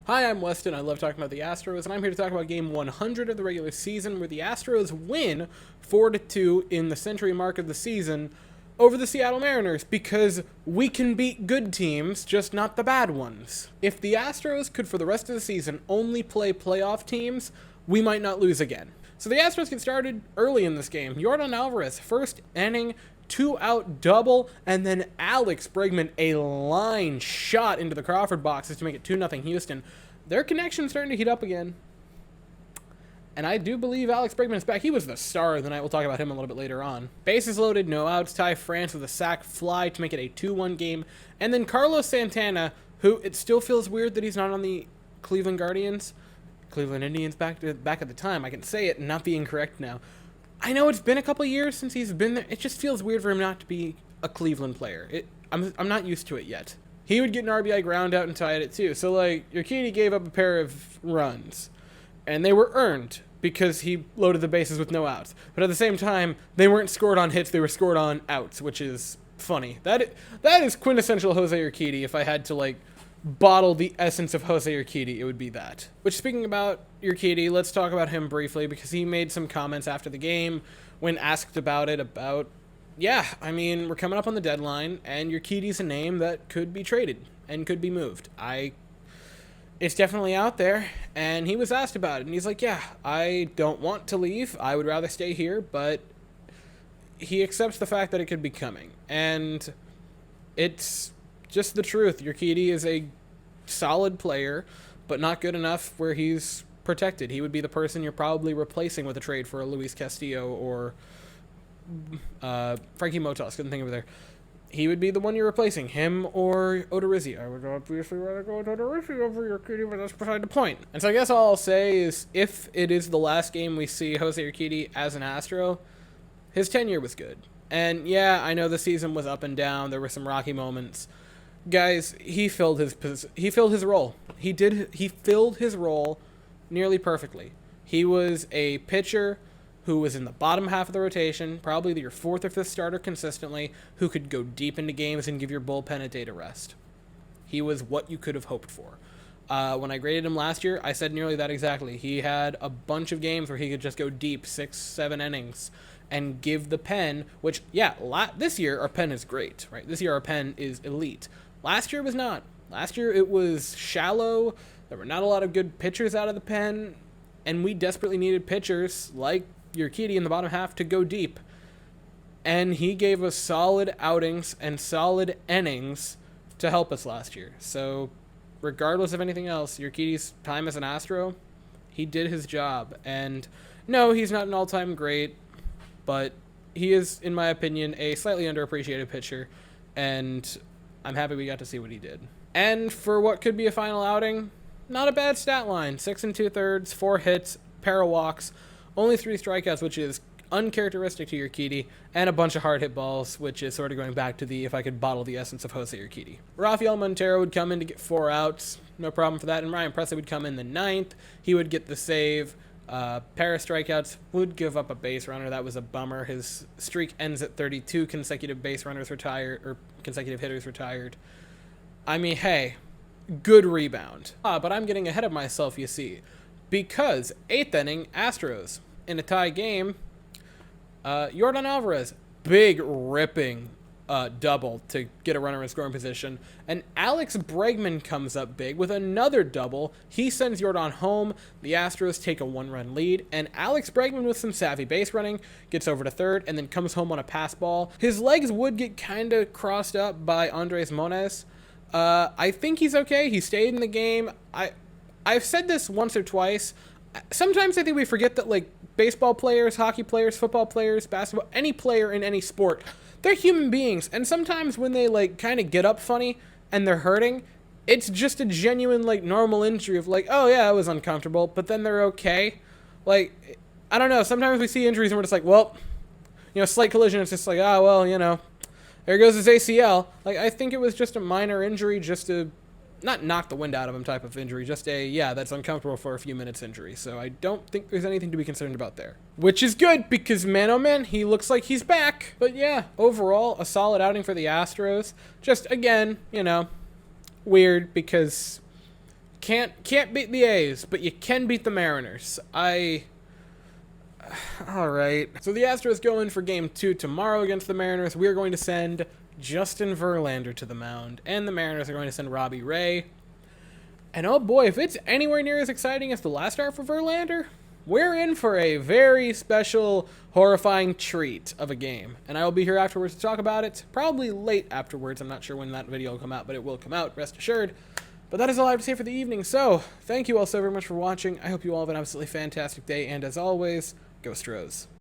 Hi, I'm Weston. I love talking about the Astros, and I'm here to talk about Game 100 of the regular season, where the Astros win 4-2 in the century mark of the season over the Seattle Mariners, because we can beat good teams, just not the bad ones. If the Astros could, for the rest of the season, only play playoff teams, we might not lose again. So the Astros get started early in this game. Yordan Alvarez, first inning, 2-out double, and then Alex Bregman, a line shot into the Crawford boxes to make it 2-0 Houston. Their connection's starting to heat up again. And I do believe Alex Bregman is back. He was the star of the night. We'll talk about him a little bit later on. Bases loaded, no outs. Ty France with a sac fly to make it a 2-1 game. And then Carlos Santana, who it still feels weird that he's not on the Cleveland Indians back at the time. I can say it, not be incorrect now. I know it's been a couple years since he's been there. It just feels weird for him not to be a Cleveland player. I'm not used to it yet. He would get an RBI ground out and tie it too. So, Urquidy gave up a pair of runs, and they were earned because he loaded the bases with no outs. But at the same time, they weren't scored on hits, they were scored on outs, which is funny. That is quintessential Jose Urquidy. If I had to, bottle the essence of Jose Urquidy, it would be that. Which, speaking about Urquidy, let's talk about him briefly, because he made some comments after the game when asked about it, we're coming up on the deadline, and Urquidy's a name that could be traded and could be moved. It's definitely out there, and he was asked about it, and he's like, yeah, I don't want to leave. I would rather stay here, but he accepts the fact that it could be coming, and it's just the truth. Urquidy is a solid player, but not good enough where he's protected. He would be the person you're probably replacing with a trade for a Luis Castillo or Frankie Motos. Couldn't think of it there. He would be the one you're replacing, him or Odorizzi. I would obviously rather go with Odorizzi over Urquidy, but that's beside the point. And so I guess all I'll say is, if it is the last game we see Jose Urquidy as an Astro, his tenure was good. And yeah, I know the season was up and down. There were some rocky moments. Guys, he filled his role. He filled his role nearly perfectly. He was a pitcher who was in the bottom half of the rotation, probably your fourth or fifth starter consistently, who could go deep into games and give your bullpen a day to rest. He was what you could have hoped for. When I graded him last year, I said nearly that exactly. He had a bunch of games where he could just go deep, 6-7 innings, and give the pen, which, this year our pen is great, right? This year our pen is elite. Last year was not. Last year it was shallow. There were not a lot of good pitchers out of the pen, and we desperately needed pitchers like Urquidy in the bottom half to go deep. And he gave us solid outings and solid innings to help us last year. So regardless of anything else, Urquidy's time as an Astro, he did his job. And no, he's not an all-time great, but he is, in my opinion, a slightly underappreciated pitcher, and I'm happy we got to see what he did. And for what could be a final outing, not a bad stat line. 6 2/3, 4 hits, pair of walks, only 3 strikeouts, which is uncharacteristic to Urquidy, and a bunch of hard hit balls, which is sort of going back to the if I could bottle the essence of Jose Urquidy. Rafael Montero would come in to get 4 outs, no problem for that, and Ryan Presley would come in the 9th. He would get the save. Pair of strikeouts, would give up a base runner. That was a bummer. His streak ends at 32 consecutive base runners retired, or consecutive hitters retired. I mean, hey, good rebound. But I'm getting ahead of myself, you see, because 8th inning, Astros in a tie game. Yordan Alvarez, big ripping double to get a runner in scoring position. And Alex Bregman comes up big with another double. He sends Yordan home. The Astros take a 1-run lead. And Alex Bregman, with some savvy base running, gets over to third and then comes home on a pass ball. His legs would get kind of crossed up by Andres Moniz. I think he's okay. He stayed in the game. I've said this once or twice. Sometimes I think we forget that, baseball players, hockey players, football players, basketball, any player in any sport, they're human beings. And sometimes when they, kind of get up funny and they're hurting, it's just a genuine, normal injury of, oh, yeah, it was uncomfortable, but then they're okay. I don't know. Sometimes we see injuries and we're just slight collision. It's just there goes his ACL. I think it was just a minor injury, just to not knock the wind out of him type of injury, just that's uncomfortable for a few minutes injury. So I don't think there's anything to be concerned about there. Which is good, because man oh man, he looks like he's back. But yeah, overall, a solid outing for the Astros. Just, again, weird, because can't beat the A's, but you can beat the Mariners. All right. So the Astros go in for Game 2 tomorrow against the Mariners. We are going to send Justin Verlander to the mound, and the Mariners are going to send Robbie Ray. And oh boy, if it's anywhere near as exciting as the last start for Verlander, we're in for a very special, horrifying treat of a game. And I will be here afterwards to talk about it, probably late afterwards. I'm not sure when that video will come out, but it will come out, rest assured. But that is all I have to say for the evening. So, thank you all so very much for watching. I hope you all have an absolutely fantastic day, and as always, go Astros.